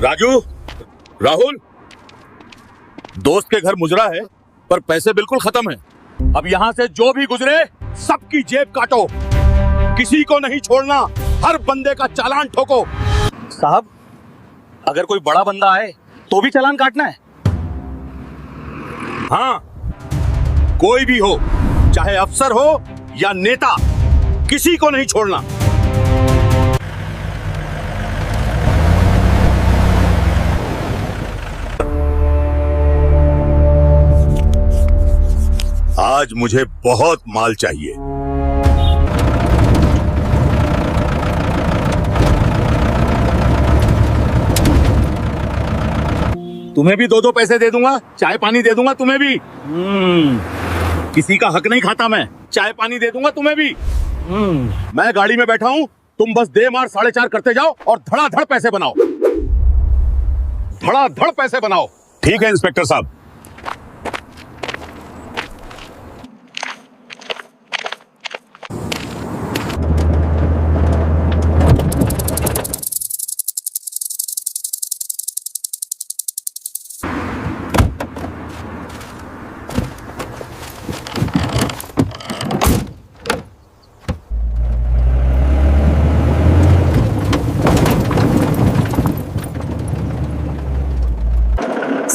राजू, राहुल, दोस्त के घर मुजरा है पर पैसे बिल्कुल खत्म है। अब यहाँ से जो भी गुजरे सबकी जेब काटो, किसी को नहीं छोड़ना, हर बंदे का चालान ठोको। साहब, अगर कोई बड़ा बंदा आए तो भी चालान काटना है? हाँ, कोई भी हो, चाहे अफसर हो या नेता, किसी को नहीं छोड़ना। आज मुझे बहुत माल चाहिए। तुम्हें भी दो दो पैसे दे दूंगा, चाय पानी दे दूंगा तुम्हें भी। किसी का हक नहीं खाता मैं, चाय पानी दे दूंगा तुम्हें भी। मैं गाड़ी में बैठा हूं, तुम बस दे मार 4.5 करते जाओ और धड़ाधड़ पैसे बनाओ, धड़ाधड़ पैसे बनाओ। ठीक है इंस्पेक्टर साहब।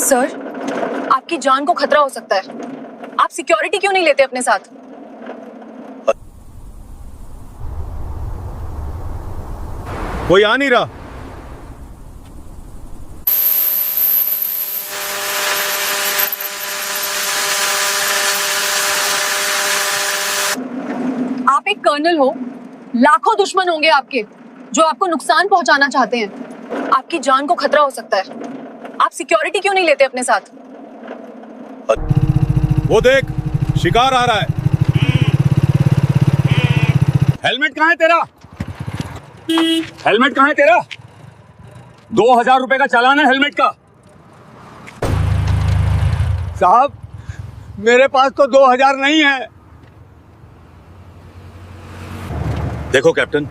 सर, आपकी जान को खतरा हो सकता है। आप सिक्योरिटी क्यों नहीं लेते अपने साथ? कोई आ नहीं रहा। आप एक कर्नल हो, लाखों दुश्मन होंगे आपके जो आपको नुकसान पहुंचाना चाहते हैं। आपकी जान को खतरा हो सकता है। आप सिक्योरिटी क्यों नहीं लेते अपने साथ? वो देख, शिकार आ रहा है। हेलमेट कहाँ है तेरा? हेलमेट कहाँ है तेरा? 2000 रुपए का चालान है हेलमेट का। साहब, मेरे पास तो 2000 नहीं है। देखो कैप्टन,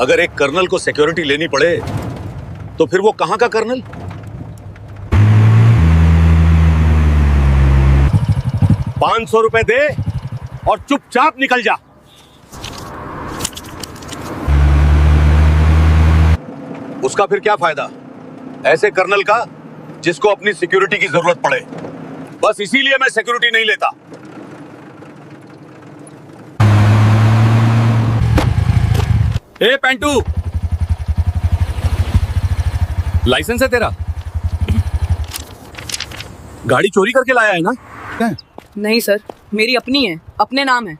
अगर एक कर्नल को सिक्योरिटी लेनी पड़े तो फिर वो कहां का कर्नल? ₹500 दे और चुपचाप निकल जा। उसका फिर क्या फायदा ऐसे कर्नल का जिसको अपनी सिक्योरिटी की जरूरत पड़े। बस इसीलिए मैं सिक्योरिटी नहीं लेता। ए पेंटू, लाइसेंस है तेरा? गाड़ी चोरी करके लाया है ना? नहीं सर, मेरी अपनी है, अपने नाम है।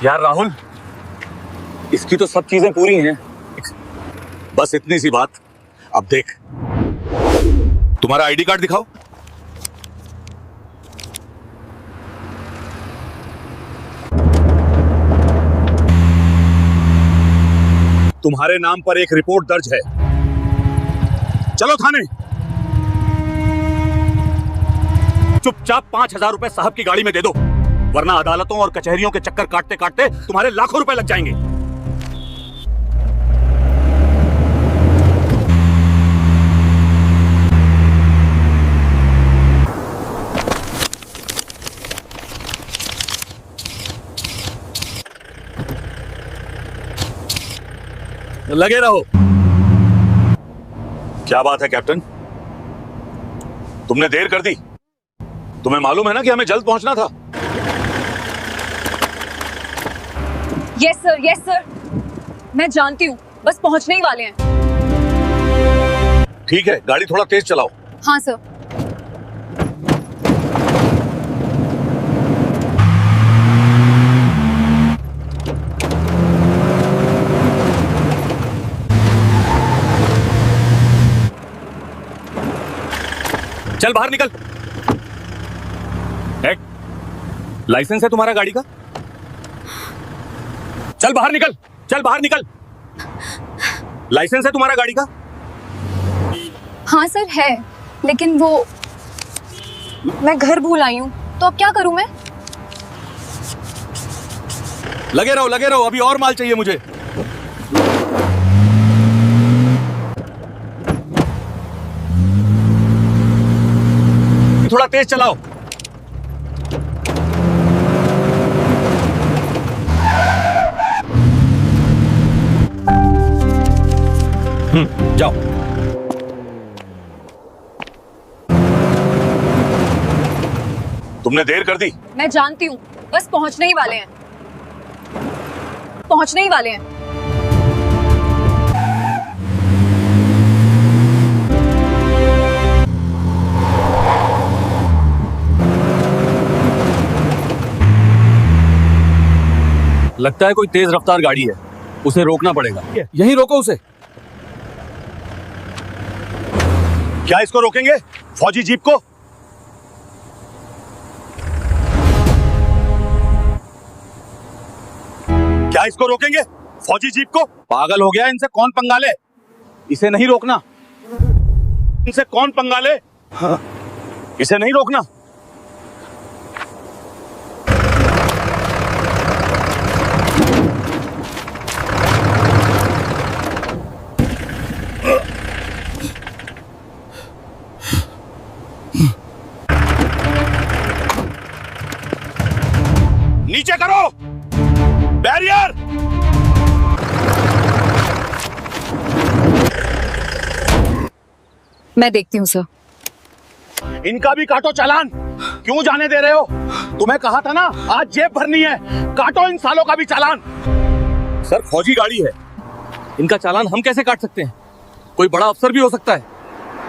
यार राहुल, इसकी तो सब चीजें पूरी हैं, बस इतनी सी बात। अब देख, तुम्हारा आईडी कार्ड दिखाओ। तुम्हारे नाम पर एक रिपोर्ट दर्ज है, चलो थाने। चुपचाप 5000 रुपए साहब की गाड़ी में दे दो, वरना अदालतों और कचहरियों के चक्कर काटते काटते तुम्हारे लाखों रुपए लग जाएंगे। लगे रहो। क्या बात है कैप्टन, तुमने देर कर दी। तुम्हें मालूम है ना कि हमें जल्द पहुंचना था। यस सर, मैं जानती हूँ, बस पहुंचने ही वाले हैं। ठीक है, गाड़ी थोड़ा तेज चलाओ। हाँ सर। चल बाहर निकल। लाइसेंस है तुम्हारा गाड़ी का? चल बाहर निकल, चल बाहर निकल। लाइसेंस है तुम्हारा गाड़ी का? हाँ सर है, लेकिन वो मैं घर भूल आई हूँ, तो अब क्या करूँ मैं? लगे रहो, अभी और माल चाहिए मुझे। थोड़ा तेज चलाओ। जाओ। तुमने देर कर दी। मैं जानती हूँ, बस पहुंचने ही वाले हैं, पहुंचने ही वाले हैं। लगता है कोई तेज रफ्तार गाड़ी है, उसे रोकना पड़ेगा। यहीं रोको उसे। क्या इसको रोकेंगे? फौजी जीप को? क्या इसको रोकेंगे? फौजी जीप को? पागल हो गया, इनसे कौन पंगा ले? इसे नहीं रोकना। इनसे कौन पंगा ले? हाँ, इसे नहीं रोकना। नीचे करो बैरियर। मैं देखती हूँ सर। इनका भी काटो चालान। क्यों जाने दे रहे हो? तुम्हें कहा था ना आज जेब भरनी है, काटो इन सालों का भी चालान। सर फौजी गाड़ी है, इनका चालान हम कैसे काट सकते हैं? कोई बड़ा अफसर भी हो सकता है।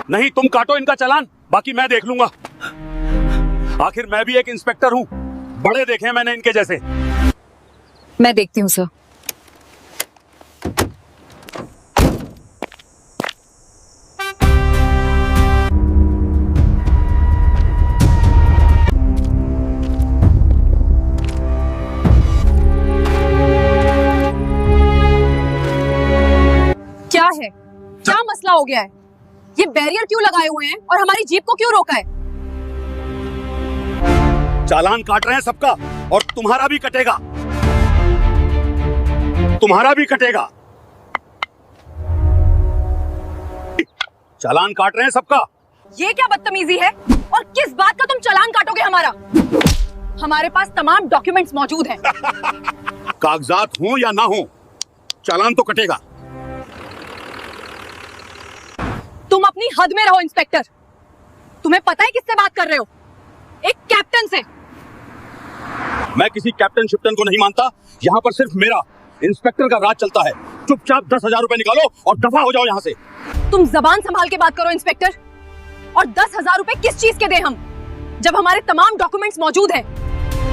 नहीं, तुम काटो इनका चालान, बाकी मैं देख लूंगा। आखिर मैं भी एक इंस्पेक्टर हूं, बड़े देखे मैंने इनके जैसे। मैं देखती हूँ सर। क्या है? क्या मसला हो गया है? ये बैरियर क्यों लगाए हुए हैं और हमारी जीप को क्यों रोका है? चालान काट रहे हैं सबका, और तुम्हारा भी कटेगा, तुम्हारा भी कटेगा। चालान काट रहे हैं सबका। ये क्या बदतमीजी है? और किस बात का तुम चालान काटोगे हमारा? हमारे पास तमाम डॉक्यूमेंट्स मौजूद हैं। कागजात हो या ना हो, चालान तो कटेगा। तुम अपनी हद में रहो इंस्पेक्टर। तुम्हें पता है किससे बात कर रहे हो? एक कैप्टन से। मैं किसी कैप्टन शिप्टन को नहीं मानता, यहाँ पर सिर्फ मेरा इंस्पेक्टर का राज चलता है। चुपचाप 10,000 रुपए निकालो और दफा हो जाओ यहाँ से। तुम जबान संभाल के बात करो इंस्पेक्टर। और 10,000 रुपए किस चीज के दें हम, जब हमारे तमाम डॉक्यूमेंट्स मौजूद हैं?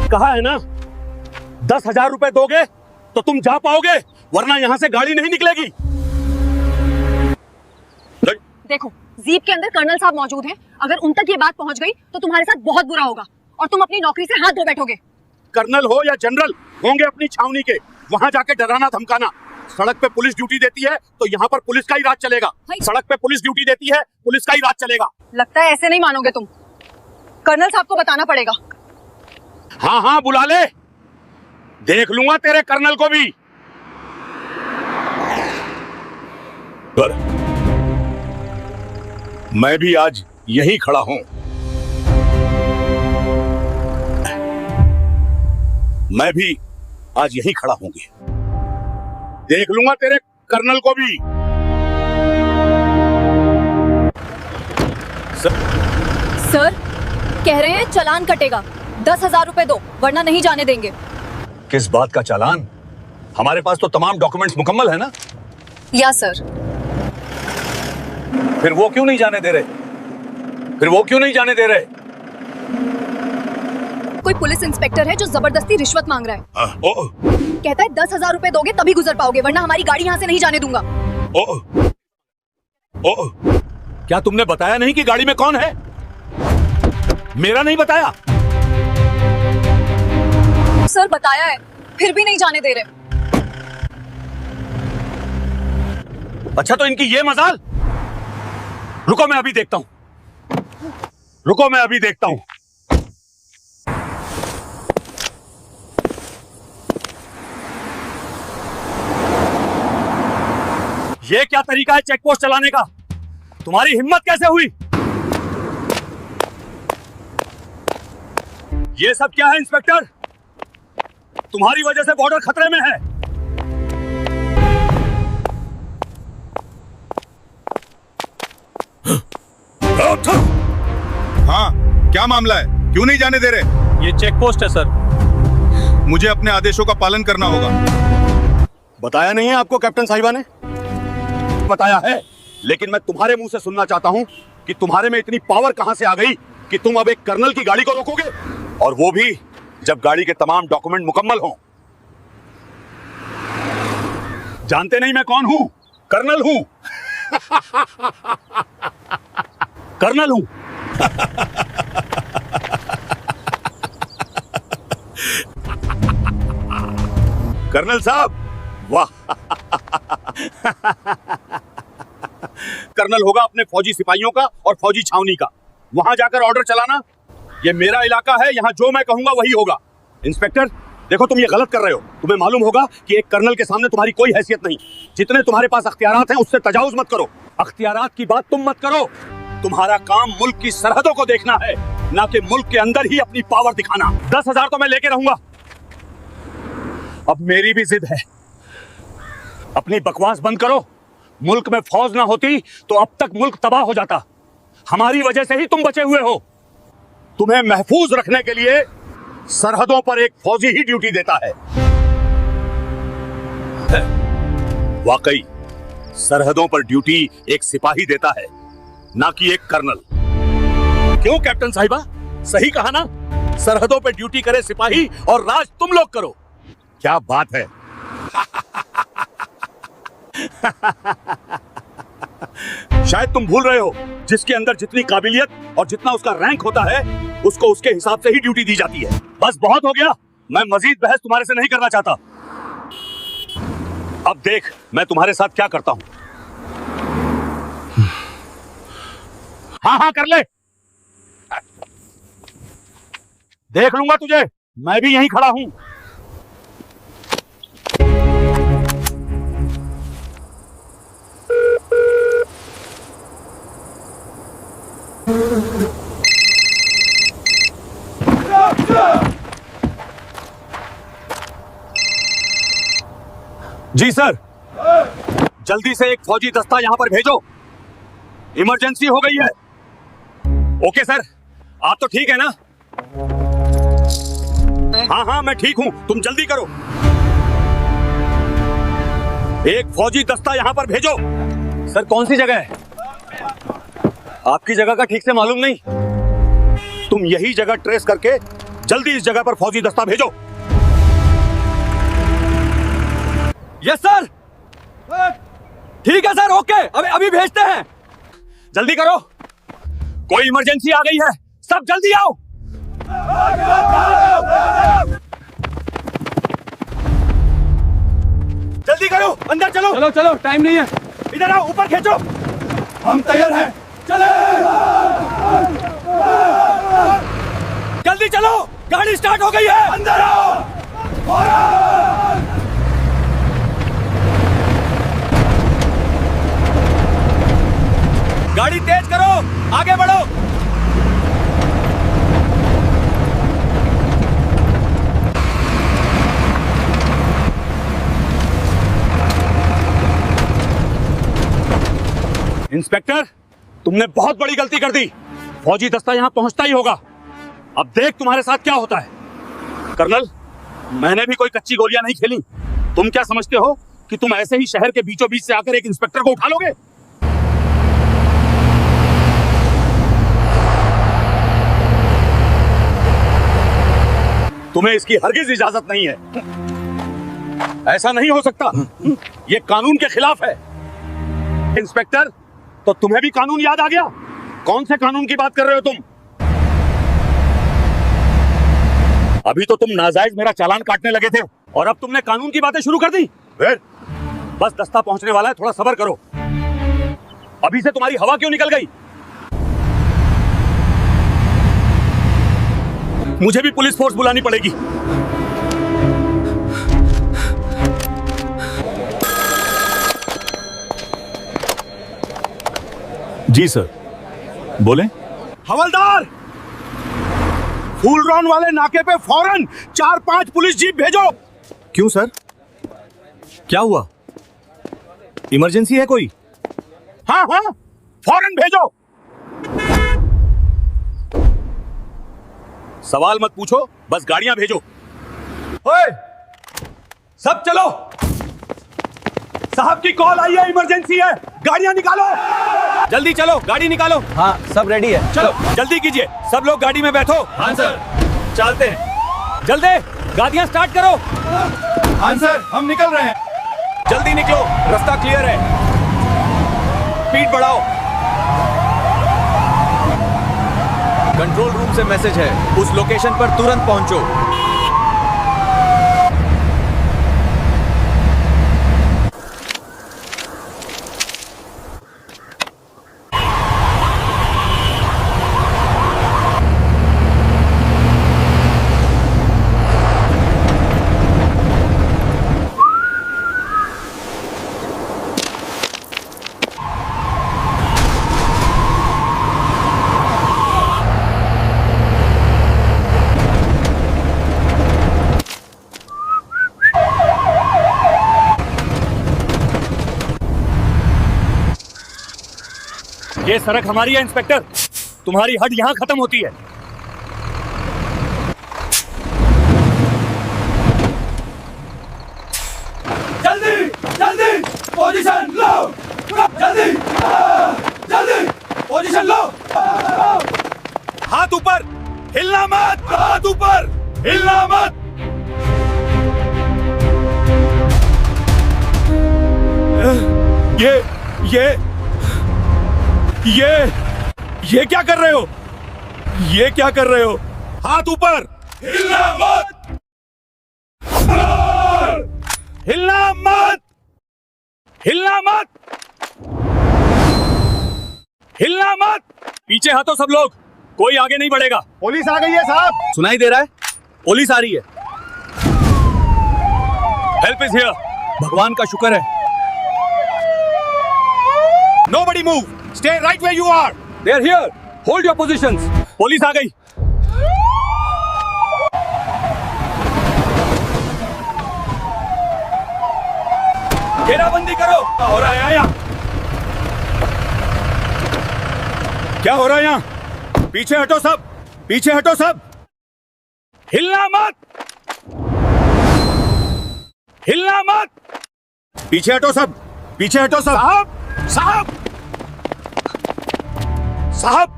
कहा है ना, 10,000 रुपए दोगे तो तुम जा पाओगे, वरना यहाँ से गाड़ी नहीं निकलेगी। देखो, जीप के अंदर कर्नल साहब मौजूद हैं। अगर उन तक ये बात पहुंच गई तो तुम्हारे साथ बहुत बुरा होगा और तुम अपनी नौकरी से हाथ धो बैठोगे। कर्नल हो या जनरल, होंगे अपनी छावनी के, वहां जाके डराना धमकाना। सड़क पे पुलिस ड्यूटी देती है तो यहाँ पर पुलिस का ही राज चलेगा। सड़क पे पुलिस ड्यूटी देती है, पुलिस का ही राज चलेगा। लगता है ऐसे नहीं मानोगे तुम। कर्नल साहब को बताना पड़ेगा। हाँ हाँ, बुला ले, देख लूंगा तेरे कर्नल को भी। पर मैं भी आज यहीं खड़ा हूं। मैं भी आज यहीं खड़ा होंगी, देख लूंगा तेरे कर्नल को भी। सर कह रहे हैं चालान कटेगा, 10,000 रुपए दो वरना नहीं जाने देंगे। किस बात का चालान? हमारे पास तो तमाम डॉक्यूमेंट्स मुकम्मल है ना। या सर। फिर वो क्यों नहीं जाने दे रहे? फिर वो क्यों नहीं जाने दे रहे? कोई पुलिस इंस्पेक्टर है जो जबरदस्ती रिश्वत मांग रहा है। कहता है 10,000 रुपए दोगे तभी गुजर पाओगे, वरना हमारी गाड़ी यहाँ से नहीं जाने दूंगा। क्या तुमने बताया नहीं कि गाड़ी में कौन है? मेरा नहीं बताया? सर बताया है, फिर भी नहीं जाने दे रहे। अच्छा तो इनकी ये मजाल। रुको मैं अभी देखता हूं, रुको मैं अभी देखता हूं। ये क्या तरीका है चेक पोस्ट चलाने का? तुम्हारी हिम्मत कैसे हुई? ये सब क्या है इंस्पेक्टर? तुम्हारी वजह से बॉर्डर खतरे में है। हाँ, क्या मामला है? क्यों नहीं जाने दे रहे? ये चेक पोस्ट है सर। मुझे अपने आदेशों का पालन करना होगा। बताया नहीं है आपको कैप्टन साहिबा ने? बताया है, लेकिन मैं तुम्हारे मुंह से सुनना चाहता हूं कि तुम्हारे में इतनी पावर कहां से आ गई कि तुम अब एक कर्नल की गाड़ी को रोकोगे, और वो भी जब गाड़ी के तमाम डॉक्यूमेंट मुकम्मल हों। जानते नहीं मैं कौन हूं? कर्नल हूं। कर्नल हूं। कर्नल साहब, वाह। कर्नल होगा अपने फौजी सिपाहियों का और फौजी छावनी का, वहां जाकर ऑर्डर चलाना। ये मेरा इलाका है, यहां जो मैं कहूंगा वही होगा। इंस्पेक्टर देखो, तुम ये गलत कर रहे हो। तुम्हें मालूम होगा कि एक कर्नल के सामने तुम्हारी कोई हैसियत नहीं। जितने तुम्हारे पास अख्तियारात हैं उससे तजावुज मत करो। अख्तियारात की बात तुम मत करो। तुम्हारा काम मुल्क की सरहदों को देखना है, ना कि मुल्क के अंदर ही अपनी पावर दिखाना। 10,000 तो मैं लेके रहूंगा। अब मेरी भी जिद है। अपनी बकवास बंद करो। मुल्क में फौज ना होती तो अब तक मुल्क तबाह हो जाता। हमारी वजह से ही तुम बचे हुए हो। तुम्हें महफूज रखने के लिए सरहदों पर एक फौजी ही ड्यूटी देता है। वाकई सरहदों पर ड्यूटी एक सिपाही देता है, ना कि एक कर्नल। क्यों कैप्टन साहिबा, सही कहा ना? सरहदों पर ड्यूटी करे सिपाही और राज तुम लोग करो। क्या बात है। शायद तुम भूल रहे हो, जिसके अंदर जितनी काबिलियत और जितना उसका रैंक होता है उसको उसके हिसाब से ही ड्यूटी दी जाती है। बस बहुत हो गया, मैं मजीद बहस तुम्हारे से नहीं करना चाहता। अब देख मैं तुम्हारे साथ क्या करता हूं। हाँ हाँ कर ले, देख लूंगा तुझे। मैं भी यहीं खड़ा हूं। जी सर, जल्दी से एक फौजी दस्ता यहां पर भेजो, इमरजेंसी हो गई है। ओके सर, आप तो ठीक है ना? हाँ हाँ मैं ठीक हूं, तुम जल्दी करो। एक फौजी दस्ता यहां पर भेजो। सर कौन सी जगह है? आपकी जगह का ठीक से मालूम नहीं। तुम यही जगह ट्रेस करके जल्दी इस जगह पर फौजी दस्ता भेजो। Yes sir. ठीक है सर, ओके, अभी भेजते हैं। जल्दी करो, कोई इमरजेंसी आ गई है, सब जल्दी आओ। जल्दी करो, अंदर चलो। चलो चलो, टाइम नहीं है। इधर आओ, ऊपर खींचो। हम तैयार हैं। जल्दी चलो, गाड़ी स्टार्ट हो गई है। अंदर आओ। गाड़ी तेज करो, आगे बढ़ो। इंस्पेक्टर, तुमने बहुत बड़ी गलती कर दी। फौजी दस्ता यहां पहुंचता ही होगा। अब देख तुम्हारे साथ क्या होता है। कर्नल, मैंने भी कोई कच्ची गोलियां नहीं खेली। तुम क्या समझते हो कि तुम ऐसे ही शहर के बीचों बीच से आकर एक इंस्पेक्टर को उठा लोगे? तुम्हें इसकी हरगिज इजाजत नहीं है। ऐसा नहीं हो सकता, ये कानून के खिलाफ है। इंस्पेक्टर, तो तुम्हें भी कानून याद आ गया? कौन से कानून की बात कर रहे हो तुम? अभी तो तुम नाजायज मेरा चालान काटने लगे थे और अब तुमने कानून की बातें शुरू कर दी। फिर बस दस्ता पहुंचने वाला है, थोड़ा सब्र करो। अभी से तुम्हारी हवा क्यों निकल गई? मुझे भी पुलिस फोर्स बुलानी पड़ेगी। जी सर, बोले। हवलदार, फूल रॉन वाले नाके पे फौरन 4-5 पुलिस जीप भेजो। क्यों सर, क्या हुआ? इमरजेंसी है कोई? हाँ हाँ, फौरन भेजो। सवाल मत पूछो, बस गाड़ियां भेजो। ओए, सब चलो। साहब की कॉल आई है, इमरजेंसी है, गाड़ियां निकालो। जल्दी चलो, गाड़ी निकालो। हाँ सब रेडी है। चलो जल्दी कीजिए, सब लोग गाड़ी में बैठो। हाँ सर, चलते हैं। जल्दी गाड़ियां स्टार्ट करो। हाँ सर, हम निकल रहे हैं। जल्दी निकलो, रास्ता क्लियर है। स्पीड बढ़ाओ। कंट्रोल रूम से मैसेज है, उस लोकेशन पर तुरंत पहुंचो। ये सड़क हमारी है इंस्पेक्टर, तुम्हारी हद यहाँ खत्म होती है। जल्दी जल्दी पोजीशन लो, जल्दी जल्दी पोजीशन लो। हाथ ऊपर, हिलना मत, हाथ ऊपर, हिलना मत। ये क्या कर रहे हो? ये क्या कर रहे हो? हाथ ऊपर, हिलना मत, हिलना मत, हिलना मत, हिलना मत। पीछे हटो सब लोग, कोई आगे नहीं बढ़ेगा। पुलिस आ गई है साहब। सुनाई दे रहा है? पुलिस आ रही है। Help is here. भगवान का शुक्र है। Nobody move. Stay right where you are. They are here. Hold your positions. Police आ गई। घेराबंदी करो। क्या हो रहा है यहाँ? क्या हो रहा है यहाँ? पीछे हटो सब, पीछे हटो सब। हिलना मत, हिलना मत। पीछे हटो सब, पीछे हटो सब। साहब, साहब, साहब,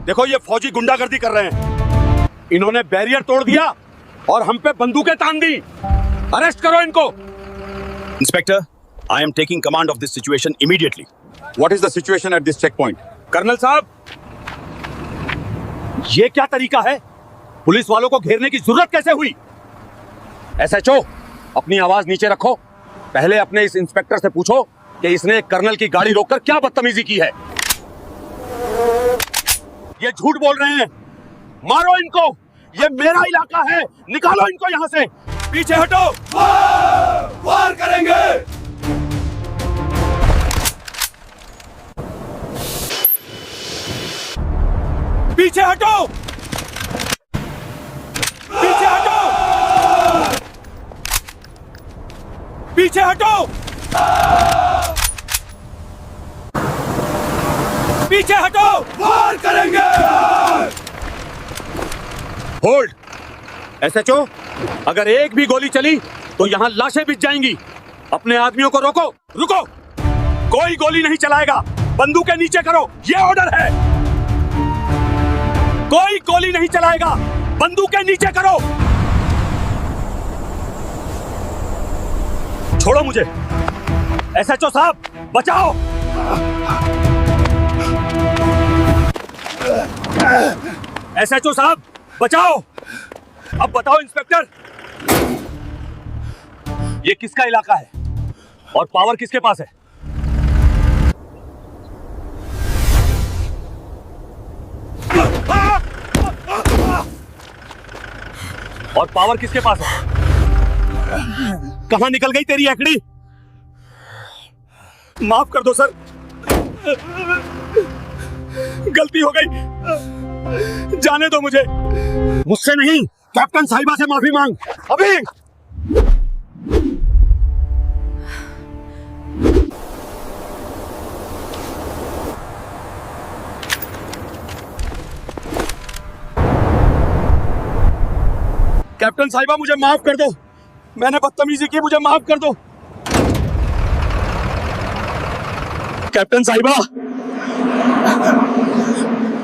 देखो ये फौजी गुंडागर्दी कर रहे हैं। इन्होंने बैरियर तोड़ दिया और हम पे बंदूकें तान दी। अरेस्ट करो इनको। Inspector, I am taking command of this situation immediately. What is the situation at this checkpoint? Colonel साहब, ये क्या तरीका है? पुलिस वालों को घेरने की जरूरत कैसे हुई? एसएचओ, अपनी आवाज नीचे रखो। पहले अपने इस इंस्पेक्टर से पूछो कि इसने एक कर्नल की गाड़ी रोककर क्या बदतमीजी की है। ये झूठ बोल रहे हैं। मारो इनको, ये मेरा इलाका है। निकालो इनको यहां से। पीछे हटो। वार करेंगे। पीछे हटो, पीछे हटो, पीछे हटो, पीछे हटो। वार करेंगे। होल्ड। एसएचओ, अगर एक भी गोली चली तो यहां लाशें बिछ जाएंगी। अपने आदमियों को रोको। रुको, कोई गोली नहीं चलाएगा। बंदूकें नीचे करो, ये ऑर्डर है। कोई गोली नहीं चलाएगा। बंदूकें नीचे करो। छोड़ो मुझे। एसएचओ साहब, बचाओ। एसएचओ साहब, बचाओ। अब बताओ इंस्पेक्टर, ये किसका इलाका है और पावर किसके पास है? और पावर किसके पास है? कहां निकल गई तेरी एकड़ी? माफ कर दो सर, गलती हो गई। जाने दो मुझे। मुझसे नहीं, कैप्टन साहिबा से माफी मांग अभी। कैप्टन साहिबा मुझे माफ कर दो, मैंने बदतमीजी की, मुझे माफ कर दो। कैप्टन साहिबा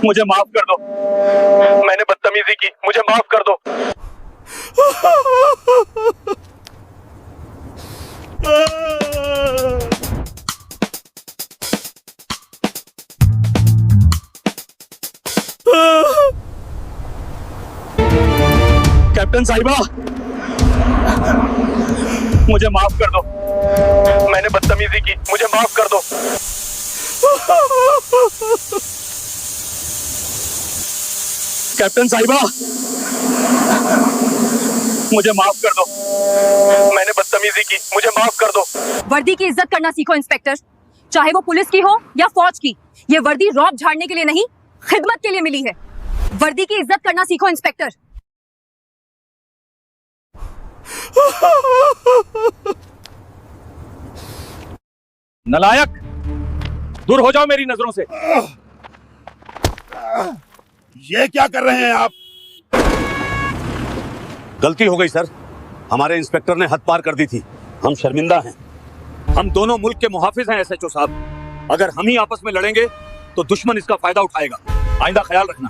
मुझे माफ कर दो, मैंने बदतमीजी की, मुझे माफ कर दो। कैप्टन साहिबा मुझे माफ कर दो, मैंने बदतमीजी की, मुझे माफ कर दो। कैप्टन साहिबा मुझे माफ कर दो, मैंने बदतमीजी की, मुझे माफ कर दो। वर्दी की इज्जत करना सीखो इंस्पेक्टर, चाहे वो पुलिस की हो या फौज की। ये वर्दी रौब झाड़ने के लिए नहीं, खिदमत के लिए मिली है। वर्दी की इज्जत करना सीखो इंस्पेक्टर। नालायक, दूर हो जाओ मेरी नजरों से। ये क्या कर रहे हैं आप? गलती हो गई सर, हमारे इंस्पेक्टर ने हद पार कर दी थी, हम शर्मिंदा हैं। हम दोनों मुल्क के मुहाफिज हैं एसएचओ साहब, अगर हम ही आपस में लड़ेंगे तो दुश्मन इसका फायदा उठाएगा, आइंदा ख्याल रखना।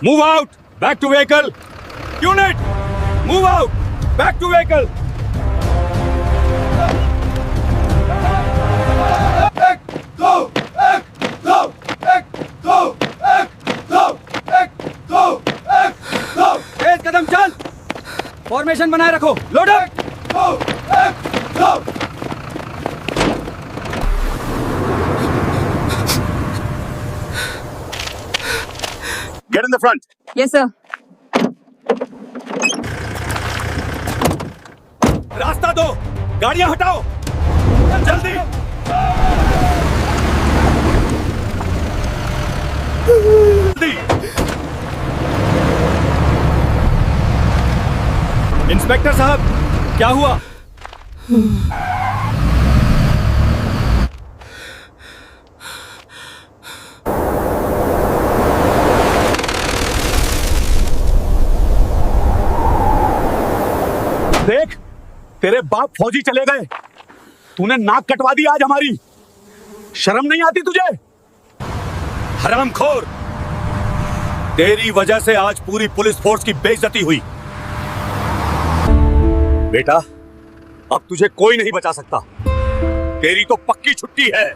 Move out, back to vehicle. Unit move out, back to vehicle. तेज कदम चल, फॉर्मेशन बनाए रखो। Load up. Get in the front. Yes sir. रास्ता दो, गाड़ियां हटाओ, जल्दी। जल्दी। इंस्पेक्टर साहब, क्या हुआ? देख, तेरे बाप फौजी चले गए, तूने नाक कटवा दी आज हमारी। शर्म नहीं आती तुझे? हरामखोर, तेरी वजह से आज पूरी पुलिस फोर्स की बेइज्जती हुई। बेटा, अब तुझे कोई नहीं बचा सकता, तेरी तो पक्की छुट्टी है।